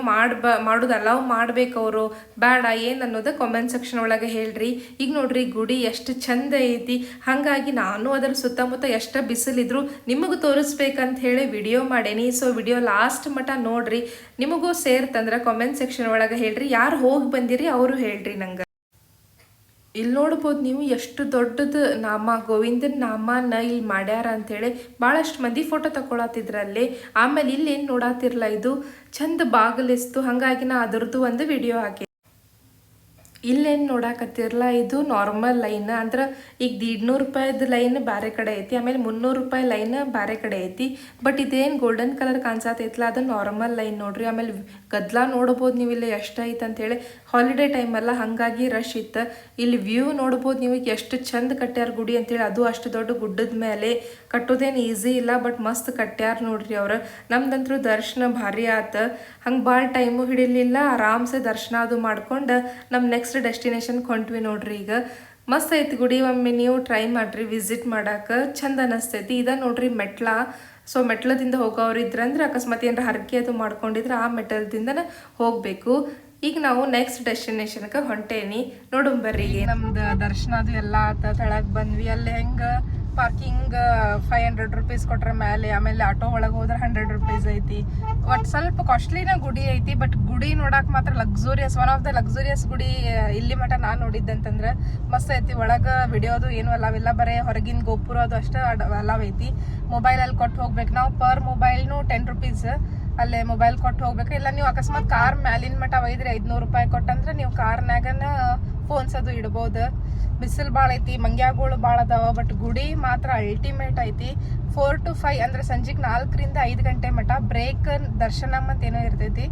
ಮಾಡೋದು ಅಲೌ ಮಾಡ್ಬೇಕು ಅವರು ಬೇಡ ಏನು ಅನ್ನೋದು ಕಾಮೆಂಟ್ ಸೆಕ್ಷನ್ ಒಳಗೆ ಹೇಳ್ರಿ. ಈಗ ನೋಡ್ರಿ ಗುಡಿ ಎಷ್ಟು ಚಂದ ಐತಿ, ಹಾಗಾಗಿ ನಾನು ಅದರ ಸುತ್ತಮುತ್ತ ಎಷ್ಟು ಬಿಸಿಲಿದ್ರು ನಿಮಗೂ ತೋರಿಸ್ಬೇಕಂತ ಹೇಳಿ ವಿಡಿಯೋ ಮಾಡೇನಿ. ಸೊ ವಿಡಿಯೋ ಲಾಸ್ಟ್ ಮಟ ನೋಡ್ರಿ. ನಿಮಗೂ ಸೇರ್ತಂದ್ರೆ ಕಾಮೆಂಟ್ ಸೆಕ್ಷನ್ ಒಳಗೆ ಹೇಳ್ರಿ, ಯಾರು ಹೋಗಿ ಬಂದಿರಿ ಅವರು ಹೇಳ್ರಿ ನಂಗೆ. ಇಲ್ಲಿ ನೋಡ್ಬೋದು ನೀವು ಎಷ್ಟು ದೊಡ್ಡದು ನಾಮ, ಗೋವಿಂದನ ನಾಮನ ಇಲ್ಲಿ ಮಾಡ್ಯಾರ ಅಂಥೇಳಿ ಭಾಳಷ್ಟು ಮಂದಿ ಫೋಟೋ ತಗೊಳತ್ತಿದ್ರಲ್ಲಿ. ಆಮೇಲೆ ಇಲ್ಲಿ ಏನು ನೋಡತ್ತಿರಲ್ಲ, ಇದು ಚಂದ ಬಾಗಿಲಿಸ್ತು, ಹಾಗಾಗಿ ನಾ ಅದರದ್ದು ಒಂದು ವಿಡಿಯೋ ಹಾಕಿ. ಇಲ್ಲೇನು ನೋಡಾಕತ್ತಿರಲ್ಲ, ಇದು ನಾರ್ಮಲ್ ಲೈನ್. ಅಂದ್ರೆ ಈಗ 150 ರೂಪಾಯಿದು ಲೈನ್ ಬೇರೆ ಕಡೆ ಐತಿ, ಆಮೇಲೆ 300 ರೂಪಾಯಿ ಲೈನ್ ಬೇರೆ ಕಡೆ ಐತಿ. ಬಟ್ ಇದೇನು ಗೋಲ್ಡನ್ ಕಲರ್ ಕಾಣಿಸತ್ತೈತಲ್ಲ ಅದು ನಾರ್ಮಲ್ ಲೈನ್ ನೋಡ್ರಿ. ಆಮೇಲೆ ಗದ್ಲ ನೋಡ್ಬೋದು ನೀವು ಇಲ್ಲಿ ಎಷ್ಟೈತೆ ಅಂತೇಳಿ. ಹಾಲಿಡೇ ಟೈಮಲ್ಲ ಹಾಗಾಗಿ ರಶ್ ಇತ್ತು. ಇಲ್ಲಿ ವ್ಯೂ ನೋಡ್ಬೋದು ನೀವು ಎಷ್ಟು ಚಂದ ಕಟ್ಟ್ಯಾರ ಗುಡಿ ಅಂತೇಳಿ. ಅದು ಅಷ್ಟು ದೊಡ್ಡ ಗುಡ್ಡದ ಮೇಲೆ ಕಟ್ಟೋದೇನು ಈಸಿ ಇಲ್ಲ, ಬಟ್ ಮಸ್ತ್ ಕಟ್ಟ್ಯಾರ ನೋಡ್ರಿ ಅವ್ರು. ನಮ್ದಂತರೂ ದರ್ಶನ ಭಾರಿ ಆತ, ಹಂಗೆ ಭಾಳ ಟೈಮು ಹಿಡಿಲಿಲ್ಲ, ಆರಾಮ್ಸೆ ದರ್ಶನ ಅದು ಮಾಡ್ಕೊಂಡು ನಮ್ಮ ನೆಕ್ಸ್ಟ್ ಡೆಸ್ಟಿನೇಷನ್ಗೆ ಹೊಂಟ್ವಿ ನೋಡ್ರಿ. ಈಗ ಮಸ್ತ್ ಐತಿ ಗುಡಿ, ಒಮ್ಮೆ ನೀವು ಟ್ರೈ ಮಾಡ್ರಿ ವಿಸಿಟ್ ಮಾಡಕ್ಕೆ, ಚಂದ ಅನ್ನಿಸ್ತೈತಿ. ಇದ ನೋಡ್ರಿ ಮೆಟ್ಲ. ಸೊ ಮೆಟ್ಲದಿಂದ ಹೋಗೋರು ಇದ್ರಂದ್ರೆ ಅಕಸ್ಮಾತ್ ಏನಾರ ಹರಕೆ ಅದು ಮಾಡ್ಕೊಂಡಿದ್ರೆ ಆ ಮೆಟಲ್ದಿಂದನೇ ಹೋಗಬೇಕು. ಈಗ ನಾವು ನೆಕ್ಸ್ಟ್ ಡೆಸ್ಟಿನೇಷನ್ಗೆ ಹೊಂಟೇನಿ, ನೋಡುಂಬರ್ರಿ. ನಮ್ದು ದರ್ಶನ ಅದು ಎಲ್ಲ ಆತ, ತೆಳಗ್ ಬಂದ್ವಿ. ಅಲ್ಲಿ ಹೆಂಗೆ ಪಾರ್ಕಿಂಗ್ 500 ರೂಪೀಸ್ ಕೊಟ್ರೆ ಮೇಲೆ, ಆಮೇಲೆ ಆಟೋ ಒಳಗೆ ಹೋದ್ರೆ 100 ರೂಪೀಸ್ ಐತಿ. ಬಟ್ ಸ್ವಲ್ಪ ಕಾಸ್ಟ್ಲಿನ ಗುಡಿ ಐತಿ, ಬಟ್ ಗುಡಿ ನೋಡಕ್ಕೆ ಮಾತ್ರ luxurious, one of the luxurious ಗುಡಿ ಇಲ್ಲಿ ಮಟ ನಾನು ನೋಡಿದ್ದಂತಂದ್ರೆ. ಮಸ್ತ್ ಐತಿ. ಒಳಗೆ ವಿಡಿಯೋದು ಏನು ಅಲಾವಿಲ್ಲ, ಬರೀ ಹೊರಗಿನ ಗೋಪುರ ಅದು ಅಷ್ಟೇ ಅಲಾವ್ ಐತಿ. ಮೊಬೈಲಲ್ಲಿ ಕೊಟ್ಟು ಹೋಗ್ಬೇಕು ನಾವು, ಪರ್ ಮೊಬೈಲ್ನು 10 ರೂಪೀಸ್. ಅಲ್ಲೇ ಮೊಬೈಲ್ ಕೊಟ್ಟು ಹೋಗ್ಬೇಕು. ಇಲ್ಲ ನೀವು ಅಕಸ್ಮಾತ್ ಕಾರ್ ಮ್ಯಾಲಿನ ಮಟ ಒಯ್ದ್ರೆ 500 ರೂಪಾಯಿ ಕೊಟ್ಟಂದ್ರೆ ನೀವು ಕಾರ್ನಾಗನ ಫೋನ್ಸ್ ಅದು ಇಡ್ಬೋದು. ಬಿಸಿಲು ಭಾಳ ಐತಿ, ಮಂಗ್ಯಾಗಳು ಭಾಳ ಅದಾವ, ಬಟ್ ಗುಡಿ ಮಾತ್ರ ಅಲ್ಟಿಮೇಟ್ ಐತಿ. 4 to 5 ಅಂದ್ರೆ ಸಂಜೆಗೆ 4 ರಿಂದ 5 ಗಂಟೆ ಮಟ ಬ್ರೇಕ್ ದರ್ಶನ ಅಂತ ಏನೋ ಇರ್ತೈತಿ.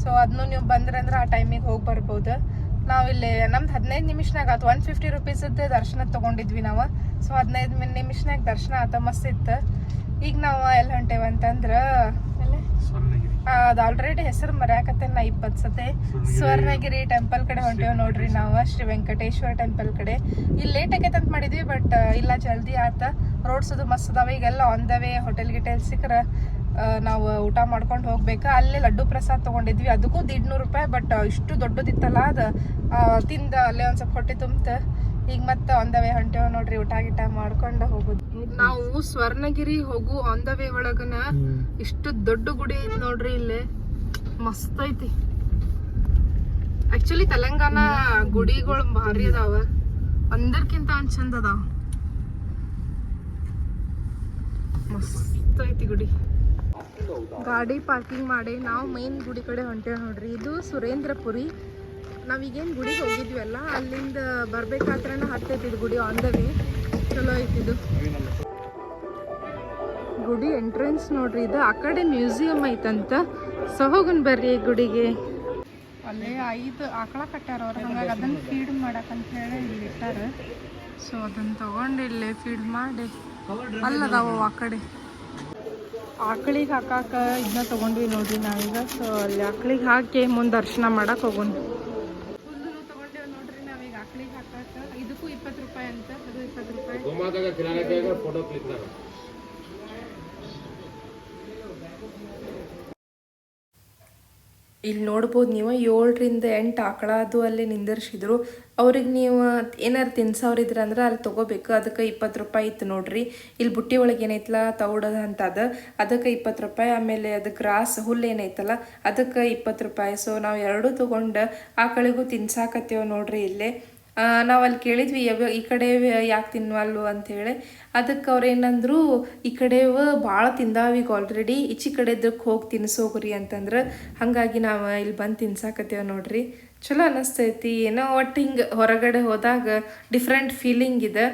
ಸೊ ಅದನ್ನು ನೀವು ಬಂದ್ರೆ ಅಂದ್ರೆ ಆ ಟೈಮಿಗೆ ಹೋಗಿ ಬರ್ಬೋದು. ನಾವು ಇಲ್ಲಿ ನಮ್ದು 15 ನಿಮಿಷನಾಗ ಆತು. 150 ರೂಪೀಸದ್ದು ದರ್ಶನ ತೊಗೊಂಡಿದ್ವಿ ನಾವು. ಸೊ 15 ನಿಮಿಷನಾಗ ದರ್ಶನ ಆತ, ಮಸ್ತ್ ಇತ್ತು. ಈಗ ನಾವು ಎಲ್ಲಿ ಹೊಂಟೇವಂತಂದ್ರೆ ಅದು ಆಲ್ರೆಡಿ ಹೆಸರು ಮರ್ಯಾಕತ್ತೆ ನಾ 20 ಸತೆ. ಸ್ವರ್ಣಗಿರಿ ಟೆಂಪಲ್ ಕಡೆ ಹೊಂಟೇವ್ ನೋಡ್ರಿ ನಾವು, ಶ್ರೀ ವೆಂಕಟೇಶ್ವರ ಟೆಂಪಲ್ ಕಡೆ. ಇಲ್ಲಿ ಲೇಟ್ ಆಗೈತೆ ಅಂತ ಮಾಡಿದ್ವಿ, ಬಟ್ ಇಲ್ಲ ಜಲ್ದಿ ಆತ. ರೋಡ್ಸ್ ಅದು ಮಸ್ತ್ ಅದಾವ. ಈಗೆಲ್ಲ ಆನ್ ದ ವೇ ಹೋಟೆಲ್ ಗಿಟೆಲ್ ಸಿಕ್ಕರೆ ನಾವು ಊಟ ಮಾಡ್ಕೊಂಡು ಹೋಗ್ಬೇಕು. ಅಲ್ಲೇ ಲಡ್ಡು ಪ್ರಸಾದ್ ತೊಗೊಂಡಿದ್ವಿ, ಅದಕ್ಕೂ 150 ರೂಪಾಯಿ. ಬಟ್ ಇಷ್ಟು ದೊಡ್ಡದಿತ್ತಲ್ಲ, ಅದು ತಿಂದ ಅಲ್ಲೇ ಒಂದು ಸ್ವಲ್ಪ ಹೊಟ್ಟೆ ತುಂಬತ. ಈಗ ಮತ್ತೆ ಆನ್ ದ ವೇ ಹೊಂಟೇವ್ ನೋಡ್ರಿ, ಊಟ ಗಿಟ ಮಾಡ್ಕೊಂಡು ಹೋಗುದು. ನಾವು ಸ್ವರ್ಣಗಿರಿ ಹೋಗು ಆನ್ ದ ವೇ ಒಳಗನ ಇಷ್ಟು ದೊಡ್ಡ ಗುಡಿ ಐತಿ ನೋಡ್ರಿ, ಇಲ್ಲೇ ಮಸ್ತ್ ಐತಿ. ಆಕ್ಚುಲಿ ತೆಲಂಗಾಣ ಗುಡಿಗಳು ಭಾರಿ ಅದಾವ, ಒಂದಕ್ಕಿಂತ ಒಂದ್ ಚಂದ ಅದಾವ. ಮಸ್ತ್ ಐತಿ ಗುಡಿ. ಗಾಡಿ ಪಾರ್ಕಿಂಗ್ ಮಾಡಿ ನಾವು ಮೈನ್ ಗುಡಿ ಕಡೆ ಹೊಂಟೇವ್ ನೋಡ್ರಿ. ಇದು ಸುರೇಂದ್ರಪುರಿ. ನಾವೀಗೇನು ಗುಡಿಗೆ ಹೋಗಿದ್ವಲ್ಲ, ಅಲ್ಲಿಂದ ಬರ್ಬೇಕಾದ್ರನ ಹತ್ತೈತಿದ್ ಗುಡಿ ಆನ್ ದ ವೇ. ಚಲೋ ಐತಿದು ಗುಡಿ ಎಂಟ್ರೆನ್ಸ್ ನೋಡ್ರಿ. ಇದು ಆ ಕಡೆ ಮ್ಯೂಸಿಯಂ ಐತಂತ. ಸೊ ಹೋಗನ್ ಬರ್ರಿ ಗುಡಿಗೆ. ಅಲ್ಲೇ 5 ಆಕಳ ಕಟ್ಟಾರ ಅವ್ರು, ಹಂಗಾಗಿ ಅದನ್ನ ಫೀಡ್ ಮಾಡಕ್ಕಂತ ಹೇಳಿ ಇಲ್ಲಿ ಇಟ್ಟಾರ. ಸೊ ಅದನ್ನ ತಗೊಂಡು ಇಲ್ಲೇ ಫೀಡ್ ಮಾಡಿ ಅಲ್ಲದಾವ ಆ ಕಡೆ. ಆಕಳಿಗೆ ಹಾಕಾಕ ಇದನ್ನ ತಗೊಂಡ್ವಿ ನೋಡ್ರಿ ನಾವೀಗ. ಸೊ ಅಲ್ಲಿ ಆಕಳಿಗೆ ಹಾಕಿ ಮುಂದೆ ದರ್ಶನ ಮಾಡಕ್ ಹೋಗೋಣ. ಹುಲ್ಲು ತಗೊಂಡೇವ್ ನೋಡ್ರಿ ನಾವೀಗ ಆಕಳಿಗೆ ಹಾಕಾಕ. ಇದಕ್ಕೂ 20 ರೂಪಾಯಿ ಅಂತ, ಅದು 20 ರೂಪಾಯಿ. ಇಲ್ಲಿ ನೋಡ್ಬೋದು ನೀವು 7 ರಿಂದ 8 ಆಕಳ ಅದು ಅಲ್ಲಿ ನಿಂದಿರ್ಸಿದ್ರು. ಅವ್ರಿಗೆ ನೀವು ಏನಾರು ತಿನ್ಸವ್ರಿದ್ರೆ ಅಂದ್ರೆ ಅಲ್ಲಿ ತೊಗೋಬೇಕು. ಅದಕ್ಕೆ 20 ರೂಪಾಯಿ ಇತ್ತು ನೋಡ್ರಿ. ಇಲ್ಲಿ ಬುಟ್ಟಿ ಒಳಗೆ ಏನೈತಲ್ಲ ತೌಡದ ಅಂತದ, ಅದಕ್ಕೆ 20 ರೂಪಾಯಿ. ಆಮೇಲೆ ಅದು ಗ್ರಾಸ್ ಹುಲ್ಲು ಏನೈತಲ್ಲ ಅದಕ್ಕೆ 20 ರೂಪಾಯಿ. ಸೊ ನಾವು ಎರಡೂ ತೊಗೊಂಡು ಆಕಳಿಗೂ ತಿನ್ಸಾಕತ್ತೇವೆ ನೋಡ್ರಿ ಇಲ್ಲೇ. ನಾವು ಅಲ್ಲಿ ಕೇಳಿದ್ವಿ ಈ ಕಡೆ ಯಾಕೆ ತಿನ್ವಲ್ಲು ಅಂಥೇಳಿ. ಅದಕ್ಕೆ ಅವ್ರು ಏನಂದ್ರು, ಈ ಕಡೆವ ಭಾಳ ತಿಂದಾವೀಗ ಆಲ್ರೆಡಿ, ಈಚೆ ಕಡೆದಕ್ಕೆ ಹೋಗಿ ತಿನ್ಸೋಗ್ರಿ ಅಂತಂದ್ರೆ. ಹಾಗಾಗಿ ನಾವು ಇಲ್ಲಿ ಬಂದು ತಿನ್ಸಾಕತ್ತೇವೆ ನೋಡ್ರಿ. ಚಲೋ ಅನ್ನಿಸ್ತೈತಿ. ಏನೋ ಒಟ್ಟು ಹಿಂಗೆ ಹೊರಗಡೆ ಹೋದಾಗ ಡಿಫ್ರೆಂಟ್ ಫೀಲಿಂಗ್ ಇದೆ.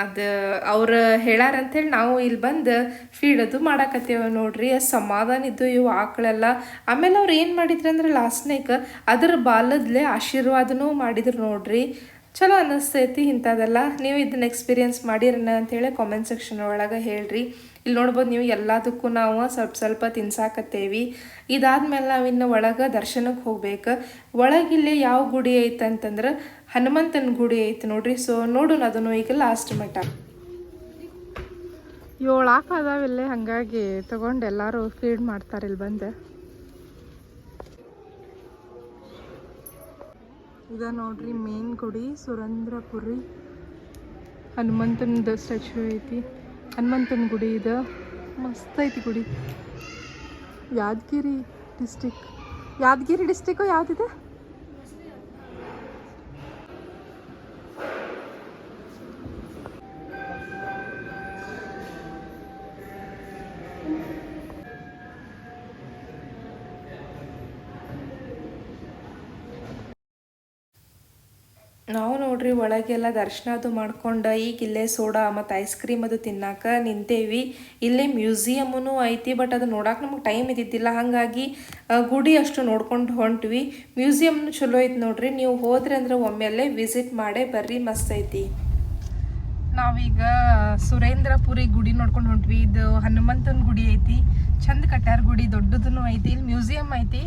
ಅದು ಅವ್ರು ಹೇಳಾರಂಥೇಳಿ ನಾವು ಇಲ್ಲಿ ಬಂದು ಫೀಡ್ ಅದು ಮಾಡಾಕತ್ತೇವೆ ನೋಡ್ರಿ. ಅಷ್ಟು ಸಮಾಧಾನ ಇದ್ದು ಇವು ಆಕಳೆಲ್ಲ. ಆಮೇಲೆ ಅವ್ರು ಏನು ಮಾಡಿದ್ರು ಅಂದ್ರೆ ಲಾಸ್ಟ್ನೇಕ ಅದ್ರ ಬಾಲದ್ಲೆ ಆಶೀರ್ವಾದನೂ ಮಾಡಿದ್ರು ನೋಡ್ರಿ. ಚಲೋ ಅನ್ನಿಸ್ತೈತಿ ಇಂಥದ್ದೆಲ್ಲ. ನೀವು ಇದನ್ನ ಎಕ್ಸ್ಪೀರಿಯನ್ಸ್ ಮಾಡಿರನ ಅಂಥೇಳಿ ಕಾಮೆಂಟ್ ಸೆಕ್ಷನ್ ಒಳಗೆ ಹೇಳ್ರಿ. ಇಲ್ಲಿ ನೋಡ್ಬೋದು ನೀವು, ಎಲ್ಲದಕ್ಕೂ ನಾವು ಸ್ವಲ್ಪ ಸ್ವಲ್ಪ ತಿನ್ಸಾಕತ್ತೇವಿ. ಇದಾದ್ಮೇಲೆ ನಾವಿನ್ನು ಒಳಗೆ ದರ್ಶನಕ್ಕೆ ಹೋಗ್ಬೇಕು. ಒಳಗಿಲ್ಲಿ ಯಾವ ಗುಡಿ ಐತೆ ಅಂತಂದ್ರೆ ಹನುಮಂತನ ಗುಡಿ ಐತೆ ನೋಡ್ರಿ. ಸೊ ನೋಡೋಣ ಅದನ್ನು ಈಗ ಲಾಸ್ಟ್ ಮಟ್ಟ. 7 ಆಕ ಅದಾವಿಲ್ಲೇ, ಹಾಗಾಗಿ ತಗೊಂಡು ಎಲ್ಲರೂ ಫೀಡ್ ಮಾಡ್ತಾರೆ ಇಲ್ಲಿ ಬಂದು. ಇದ ನೋಡ್ರಿ ಮೇನ್ ಗುಡಿ, ಸುರೇಂದ್ರಪುರಿ ಹನುಮಂತನ ಸ್ಟ್ಯಾಚ್ಯೂ ಐತಿ. ಹನುಮಂತನ ಗುಡಿ ಇದು ಮಸ್ತ್ ಐತಿ ಗುಡಿ. ಯಾದಗಿರಿ ಡಿಸ್ಟಿಕ್ಕು ಯಾವುದಿದೆ? ನಾವು ನೋಡ್ರಿ ಒಳಗೆಲ್ಲ ದರ್ಶನ ಅದು ಮಾಡ್ಕೊಂಡು ಈಗ ಇಲ್ಲೇ ಸೋಡಾ ಮತ್ತು ಐಸ್ ಕ್ರೀಮ್ ಅದು ತಿನ್ನಾಕ ನಿಂತೇವಿ. ಇಲ್ಲೇ ಮ್ಯೂಸಿಯಮ್ಮೂ ಐತಿ, ಬಟ್ ಅದು ನೋಡಕ್ಕೆ ನಮಗೆ ಟೈಮ್ ಇದ್ದಿದ್ದಿಲ್ಲ. ಹಾಗಾಗಿ ಗುಡಿ ಅಷ್ಟು ನೋಡ್ಕೊಂಡು ಹೊಂಟ್ವಿ. ಮ್ಯೂಸಿಯಮ್ನು ಚಲೋ ಐತಿ ನೋಡ್ರಿ. ನೀವು ಹೋದ್ರೆ ಅಂದ್ರೆ ಒಮ್ಮೆಲ್ಲೇ ವಿಸಿಟ್ ಮಾಡೇ ಬರ್ರಿ, ಮಸ್ತ್ ಐತಿ. ನಾವೀಗ ಸುರೇಂದ್ರಪುರಿ ಗುಡಿ ನೋಡ್ಕೊಂಡು ಹೊಂಟ್ವಿ. ಇದು ಹನುಮಂತನ ಗುಡಿ ಐತಿ, ಚಂದ ಕಟ್ಟಾರ ಗುಡಿ, ದೊಡ್ಡದೂ ಐತಿ. ಇಲ್ಲಿ ಮ್ಯೂಸಿಯಂ ಐತಿ.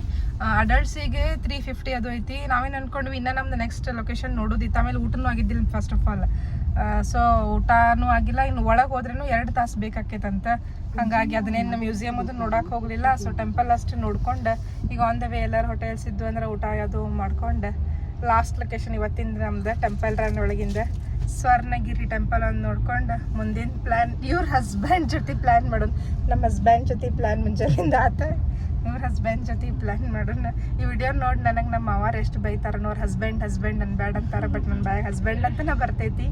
ಅಡಲ್ಟ್ಸಿಗೆ 350 ಅದು ಐತಿ. ನಾವೇನು ಅನ್ಕೊಂಡ್ವಿ ಇನ್ನು ನಮ್ದು ನೆಕ್ಸ್ಟ್ ಲೊಕೇಶನ್ ನೋಡೋದಿತ್ತು. ಆಮೇಲೆ ಊಟನೂ ಆಗಿದ್ದಿಲ್ಲ ಫಸ್ಟ್ ಆಫ್ ಆಲ್. ಸೊ ಊಟನೂ ಆಗಿಲ್ಲ. ಇನ್ನು ಒಳಗೆ ಹೋದ್ರೂ 2 ತಾಸು ಬೇಕಾಕೈತಂತ. ಹಾಗಾಗಿ ಅದನ್ನೇನು ಮ್ಯೂಸಿಯಮ್ ಅದು ನೋಡಕ್ಕೆ ಹೋಗಲಿಲ್ಲ. ಸೊ ಟೆಂಪಲ್ ಅಷ್ಟು ನೋಡ್ಕೊಂಡು ಈಗ ಆನ್ ದ ವೇ ಎಲ್ಲರೂ ಹೋಟೆಲ್ಸ್ ಇದ್ದು ಅಂದ್ರೆ ಊಟ ಅದು ಮಾಡ್ಕೊಂಡು ಲಾಸ್ಟ್ ಲೊಕೇಶನ್ ಇವತ್ತಿಂದ ನಮ್ದು ಟೆಂಪಲ್ ರನ್ ಒಳಗಿಂದ ಸ್ವರ್ಣಗಿರಿ ಟೆಂಪಲ್ ಒಂದು ನೋಡ್ಕೊಂಡು ಮುಂದಿನ ಪ್ಲ್ಯಾನ್ ಇವ್ರ ಹಸ್ಬೆಂಡ್ ಜೊತೆ ಪ್ಲ್ಯಾನ್ ಮಾಡೋಣ. ನಮ್ಮ ಹಸ್ಬೆಂಡ್ ಜೊತೆ ಪ್ಲ್ಯಾನ್ ಮುಂಜಾನಿಂದ ಆತ. ಇವ್ರ ಹಸ್ಬೆಂಡ್ ಜೊತೆ ಪ್ಲ್ಯಾನ್ ಮಾಡೋಣ. ಈ ವಿಡಿಯೋ ನೋಡಿ ನನಗೆ ನಮ್ಮ ಮಾವಾರು ಎಷ್ಟು ಬೈತಾರ. ಅವ್ರ ಹಸ್ಬೆಂಡ್ ಅನ್ಬೇಡ ಅಂತಾರೆ, ಬಟ್ ನನ್ನ ಬಾಯಿಗೆ ಹಸ್ಬೆಂಡ್ ಅಂತನೇ ಬರ್ತೈತಿ.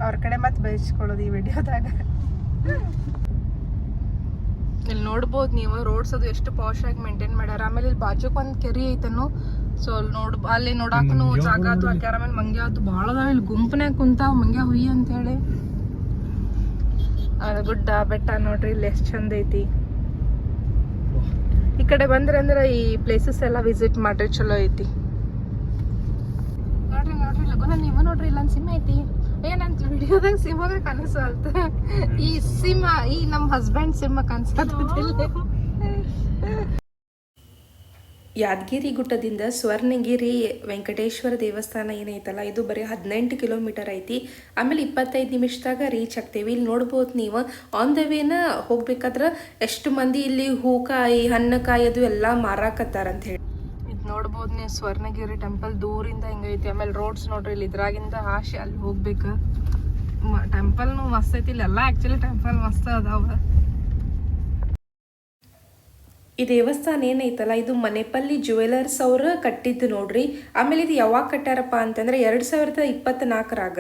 ಅವ್ರ ಕಡೆ ಮತ್ತೆ ಬಯಸ್ಕೊಳ್ಳೋದು ಈ ವಿಡಿಯೋದಾಗ. ಇಲ್ಲಿ ನೋಡ್ಬೋದು ನೀವು, ರೋಡ್ಸ್ ಅದು ಎಷ್ಟು ಪಾಶ್ ಆಗಿ ಮೇಂಟೈನ್ ಮಾಡ್ಯಾರ. ಆಮೇಲೆ ಇಲ್ಲಿ ಬಾಜುಕ್ ಒಂದು ಕೆರೆ ಐತನು. ಸೊ ಅಲ್ಲಿ ನೋಡಾಕನು ಜಾಗ ಅದು ಹಾಕ್ಯಾರ. ಆಮೇಲೆ ಮಂಗ್ಯ ಅದು ಭಾಳ ಅದಾವ. ಇಲ್ಲಿ ಗುಂಪನ್ಯಾಗ ಕುಂತಾವ ಮಂಗ್ಯ ಹುಯ್ಯಿ ಅಂತೇಳಿ. ಗುಡ್ಡ ಬೆಟ್ಟ ನೋಡ್ರಿ ಇಲ್ಲಿ ಎಷ್ಟು ಚಂದ ಐತಿ. ಈ ಕಡೆ ಬಂದ್ರೆ ಅಂದ್ರೆ ಈ ಪ್ಲೇಸಸ್ ಎಲ್ಲ ವಿಸಿಟ್ ಮಾಡ್ರಿ, ಚಲೋ ಐತಿ. ನೋಡ್ರಿ ಲಗುನ ನೀವು ನೋಡ್ರಿ, ಇಲ್ಲೊಂದು ಸಿಂಹ ಐತಿ. ಏನಂತ ವಿಡಿಯೋದಾಗ ಸಿಂಹದಾಗ ಕಾಣಿಸಲ್ತ. ಈ ಸಿಂಹ ಈ ನಮ್ಮ ಹಸ್ಬೆಂಡ್ ಸಿಂಹ ಕಾಣಿಸ್ತಿಲ್ಲ. ಯಾದಗಿರಿ ಗುಟ್ಟದಿಂದ ಸ್ವರ್ಣಗಿರಿ ವೆಂಕಟೇಶ್ವರ ದೇವಸ್ಥಾನ ಏನೈತಲ್ಲ, ಇದು ಬರೀ 18 ಕಿಲೋಮೀಟರ್ ಐತಿ. ಆಮೇಲೆ 25 ನಿಮಿಷದಾಗ ರೀಚ್ ಆಗ್ತೇವೆ. ಇಲ್ಲಿ ನೋಡ್ಬೋದು ನೀವು, ಆನ್ ದ ವೇನ ಹೋಗ್ಬೇಕಾದ್ರೆ ಎಷ್ಟು ಮಂದಿ ಇಲ್ಲಿ ಹೂಕಾಯಿ ಹಣ್ಣುಕಾಯಿ ಅದು ಎಲ್ಲ ಮಾರಾಕತ್ತಾರ ಅಂತ ಹೇಳಿ. ಇದು ನೋಡ್ಬೋದು ನೀವು, ಸ್ವರ್ಣಗಿರಿ ಟೆಂಪಲ್ ದೂರಿಂದ ಹಿಂಗೈತಿ. ಆಮೇಲೆ ರೋಡ್ಸ್ ನೋಡ್ರಿ, ಇಲ್ಲಿ ಇದ್ರಾಗಿಂದ ಆಶೆ ಅಲ್ಲಿ ಹೋಗ್ಬೇಕು. ಟೆಂಪಲ್ನು ಮಸ್ತ್ ಐತಿ. ಇಲ್ಲೆಲ್ಲ ಆ್ಯಕ್ಚುಲಿ ಟೆಂಪಲ್ ಮಸ್ತ್ ಅದಾವ. ಈ ದೇವಸ್ಥಾನ ಏನೈತಲ್ಲ, ಇದು ಮನೆಪಲ್ಲಿ ಜ್ಯುವೆಲರ್ಸ್ ಅವರು ಕಟ್ಟಿದ್ದು ನೋಡ್ರಿ. ಆಮೇಲೆ ಇದು ಯಾವಾಗ ಕಟ್ಟಾರಪ್ಪ ಅಂತಂದ್ರೆ 2024ರಾಗ.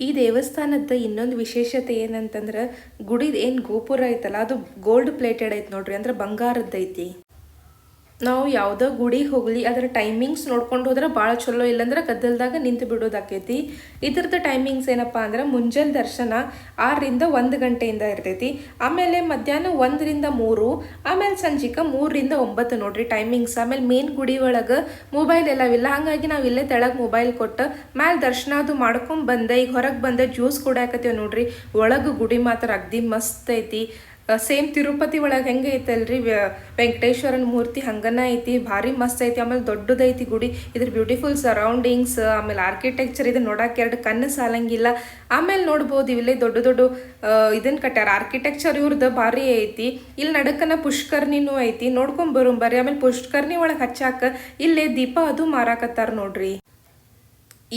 ಈ ದೇವಸ್ಥಾನದ ಇನ್ನೊಂದು ವಿಶೇಷತೆ ಏನಂತಂದ್ರೆ, ಗುಡಿದ ಏನು ಗೋಪುರ ಐತಲ್ಲ ಅದು ಗೋಲ್ಡ್ ಪ್ಲೇಟೆಡ್ ಐತಿ ನೋಡ್ರಿ, ಅಂದ್ರೆ ಬಂಗಾರದ್ದೈತಿ. ನಾವು ಯಾವುದೋ ಗುಡಿಗೆ ಹೋಗಲಿ ಅದರ ಟೈಮಿಂಗ್ಸ್ ನೋಡ್ಕೊಂಡು ಹೋದ್ರೆ ಭಾಳ ಚಲೋ. ಇಲ್ಲಾಂದ್ರೆ ಗದ್ದಲ್ದಾಗ ನಿಂತು ಬಿಡೋದಾಕೈತಿ. ಇದ್ರದ್ದು ಟೈಮಿಂಗ್ಸ್ ಏನಪ್ಪ ಅಂದ್ರೆ, ಮುಂಜಾನೆ ದರ್ಶನ 6ರಿಂದ 1 ಗಂಟೆಯಿಂದ ಇರ್ತೈತಿ. ಆಮೇಲೆ ಮಧ್ಯಾಹ್ನ 1ರಿಂದ 3, ಆಮೇಲೆ ಸಂಜಿಕ 3ರಿಂದ 9 ನೋಡ್ರಿ ಟೈಮಿಂಗ್ಸ್. ಆಮೇಲೆ ಮೇನ್ ಗುಡಿ ಒಳಗೆ ಮೊಬೈಲ್ ಎಲ್ಲವಿಲ್ಲ. ಹಾಗಾಗಿ ನಾವು ಇಲ್ಲೇ ತೆಳಗೆ ಮೊಬೈಲ್ ಕೊಟ್ಟು ಮ್ಯಾಲೆ ದರ್ಶನ ಅದು ಮಾಡ್ಕೊಂಡು ಬಂದೆ. ಈಗ ಹೊರಗೆ ಬಂದೆ ಜ್ಯೂಸ್ ಕುಡಿಯಾಕತ್ತೀವಿ ನೋಡ್ರಿ. ಒಳಗೆ ಗುಡಿ ಮಾತ್ರ ಅಗ್ದಿ ಮಸ್ತ್ ಐತಿ. ಸೇಮ್ ತಿರುಪತಿ ಒಳಗೆ ಹೆಂಗೆ ಐತಲ್ರಿ ವೆಂಕಟೇಶ್ವರನ ಮೂರ್ತಿ, ಹಂಗನ ಐತಿ. ಭಾರಿ ಮಸ್ತ್ ಐತಿ. ಆಮೇಲೆ ದೊಡ್ಡದೈತಿ ಗುಡಿ. ಇದ್ರ ಬ್ಯೂಟಿಫುಲ್ ಸರೌಂಡಿಂಗ್ಸ್, ಆಮೇಲೆ ಆರ್ಕಿಟೆಕ್ಚರ್ ಇದನ್ನ ನೋಡಕ್ಕೆ 2 ಕಣ್ಣು ಸಾಲಂಗಿಲ್ಲ. ಆಮೇಲೆ ನೋಡ್ಬೋದು ಇಲ್ಲೇ ದೊಡ್ಡ ಇದನ್ನ ಕಟ್ಟಾರ. ಆರ್ಕಿಟೆಕ್ಚರ್ ಇವ್ರದ್ದು ಭಾರಿ ಐತಿ. ಇಲ್ಲಿ ನಡಕನ ಪುಷ್ಕರ್ಣಿನೂ ಐತಿ, ನೋಡ್ಕೊಂಡ್ ಬರೋಂಬರ್ರಿ. ಆಮೇಲೆ ಪುಷ್ಕರ್ಣಿ ಒಳಗೆ ಹಚ್ಚಾಕ ಇಲ್ಲೇ ದೀಪ ಅದು ಮಾರಾಕತ್ತಾರ ನೋಡ್ರಿ.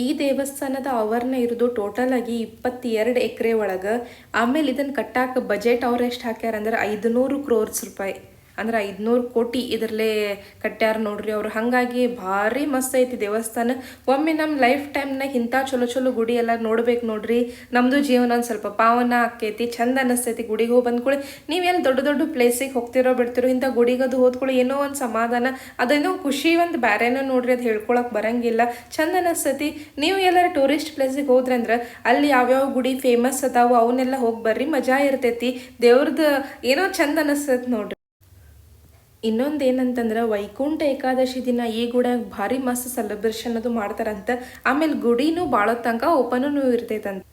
ಈ ದೇವಸ್ಥಾನದ ಆವರಣ ಇರೋದು ಟೋಟಲ್ ಆಗಿ 22 ಎಕರೆ ಒಳಗೆ. ಆಮೇಲೆ ಇದನ್ನು ಕಟ್ಟಾಕ ಬಜೆಟ್ ಅವ್ರು ಎಷ್ಟು ಹಾಕ್ಯಾರ ಅಂದ್ರೆ 500 crores ರೂಪಾಯಿ. ಅಂದ್ರೆ 500 ಕೋಟಿ ಇದರಲ್ಲೇ ಕಟ್ಟ್ಯಾರ ನೋಡ್ರಿ ಅವ್ರು. ಹಾಗಾಗಿ ಭಾರಿ ಮಸ್ತ್ ಐತಿ ದೇವಸ್ಥಾನ. ಒಮ್ಮೆ ನಮ್ಮ ಲೈಫ್ ಟೈಮ್ನಾಗ ಇಂಥ ಚಲೋ ಚಲೋ ಗುಡಿ ಎಲ್ಲ ನೋಡ್ಬೇಕು ನೋಡ್ರಿ. ನಮ್ಮದು ಜೀವನ ಒಂದು ಸ್ವಲ್ಪ ಪಾವನ ಆಕೈತಿ, ಚಂದ ಅನಿಸ್ತೈತಿ. ಗುಡಿಗೆ ಹೋಗಿ ಬಂದ್ಕೊಳ್ಳಿ ನೀವೆಲ್ಲ ದೊಡ್ಡ ದೊಡ್ಡ ಪ್ಲೇಸಿಗೆ ಹೋಗ್ತಿರೋ ಬಿಡ್ತಿರೋ, ಇಂಥ ಗುಡಿಗದು ಹೋದ್ಕೊಳ್ಳಿ ಏನೋ ಒಂದು ಸಮಾಧಾನ, ಅದೇನೋ ಖುಷಿ ಒಂದು ಬೇರೆನೋ ನೋಡ್ರಿ, ಅದು ಹೇಳ್ಕೊಳಕ್ಕೆ ಬರಂಗಿಲ್ಲ, ಚಂದ ಅನಿಸ್ತೈತಿ. ನೀವು ಎಲ್ಲರೂ ಟೂರಿಸ್ಟ್ ಪ್ಲೇಸಿಗೆ ಹೋದ್ರಿ ಅಂದ್ರೆ ಅಲ್ಲಿ ಯಾವ್ಯಾವ ಗುಡಿ ಫೇಮಸ್ ಅದಾವು ಅವನ್ನೆಲ್ಲ ಹೋಗಿ ಬರ್ರಿ, ಮಜಾ ಇರ್ತೈತಿ. ದೇವ್ರದ್ದು ಏನೋ ಚಂದ ಅನಿಸ್ತೈತಿ ನೋಡ್ರಿ. ಇನ್ನೊಂದು ಏನಂತಂದ್ರೆ ವೈಕುಂಠ ಏಕಾದಶಿ ದಿನ ಈ ಗುಡಿಯಾಗ ಭಾರಿ ಮಸ್ತ್ ಸೆಲೆಬ್ರೇಷನ್ ಅದು ಮಾಡ್ತಾರಂತ. ಆಮೇಲೆ ಗುಡಿನೂ ಭಾಳ ತನಕ ಓಪನೂ ಇರ್ತೈತಂತ.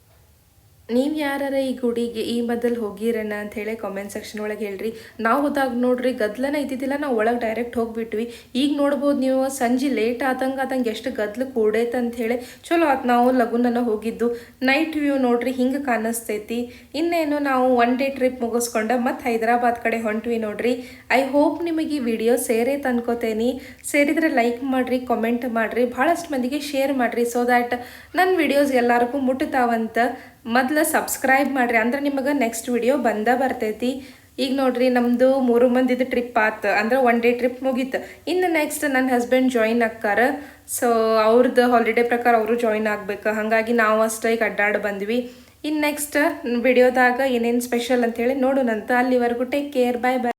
ನೀವು ಯಾರ ಈ ಗುಡಿಗೆ ಈ ಮೊದಲು ಹೋಗಿರೇನ ಅಂತ ಹೇಳಿ ಕಾಮೆಂಟ್ ಸೆಕ್ಷನ್ ಒಳಗೆ ಹೇಳ್ರಿ. ನಾವು ಹೋದಾಗ ನೋಡ್ರಿ ಗದ್ಲನ ಇದ್ದಿದ್ದಿಲ್ಲ, ನಾವು ಒಳಗೆ ಡೈರೆಕ್ಟ್ ಹೋಗಿಬಿಟ್ವಿ. ಈಗ ನೋಡ್ಬೋದು ನೀವು ಸಂಜೆ ಲೇಟ್ ಆದಂಗೆ ಎಷ್ಟು ಗದ್ಲು ಕೂಡೈತೆ ಅಂತ ಹೇಳಿ. ಚಲೋ ಆತು ನಾವು ಲಗುನನ ಹೋಗಿದ್ದು. ನೈಟ್ ವ್ಯೂ ನೋಡ್ರಿ ಹಿಂಗೆ ಕಾಣಿಸ್ತೈತಿ. ಇನ್ನೇನು ನಾವು 1 ಡೇ ಟ್ರಿಪ್ ಮುಗಿಸ್ಕೊಂಡು ಮತ್ತು ಹೈದರಾಬಾದ್ ಕಡೆ ಹೊಂಟ್ವಿ ನೋಡ್ರಿ. ಐ ಹೋಪ್ ನಿಮಗೆ ಈ ವಿಡಿಯೋ ಸೇರೈತೆ ಅನ್ಕೋತೇನೆ. ಸೇರಿದ್ರೆ ಲೈಕ್ ಮಾಡಿರಿ, ಕಾಮೆಂಟ್ ಮಾಡಿರಿ, ಭಾಳಷ್ಟು ಮಂದಿಗೆ ಶೇರ್ ಮಾಡಿರಿ, ಸೊ ದ್ಯಾಟ್ ನನ್ನ ವಿಡಿಯೋಸ್ ಎಲ್ಲರಿಗೂ ಮುಟ್ತಾವಂತ. ಮೊದಲು ಸಬ್ಸ್ಕ್ರೈಬ್ ಮಾಡಿರಿ, ಅಂದ್ರೆ ನಿಮಗೆ ನೆಕ್ಸ್ಟ್ ವಿಡಿಯೋ ಬರ್ತೈತಿ. ಈಗ ನೋಡ್ರಿ ನಮ್ಮದು 3 ಮಂದಿದು ಟ್ರಿಪ್ ಆತು, ಅಂದ್ರೆ 1 ಡೇ ಟ್ರಿಪ್ ಮುಗೀತು. ಇನ್ನು ನೆಕ್ಸ್ಟ್ ನನ್ನ ಹಸ್ಬೆಂಡ್ ಜಾಯಿನ್ ಆಕ್ಕಾರ. ಸೊ ಅವ್ರದ್ದು ಹಾಲಿಡೇ ಪ್ರಕಾರ ಅವರು ಜಾಯಿನ್ ಆಗ್ಬೇಕು. ಹಾಗಾಗಿ ನಾವು ಅಷ್ಟೇ ಈಗ ಅಡ್ಡಾಡಿ ಬಂದ್ವಿ. ಇನ್ನು ನೆಕ್ಸ್ಟ್ ವಿಡಿಯೋದಾಗ ಏನೇನು ಸ್ಪೆಷಲ್ ಅಂತೇಳಿ ನೋಡೋಣಂತ. ಅಲ್ಲಿವರೆಗೂ ಟೇಕ್ ಕೇರ್, ಬಾಯ್ ಬಾಯ್.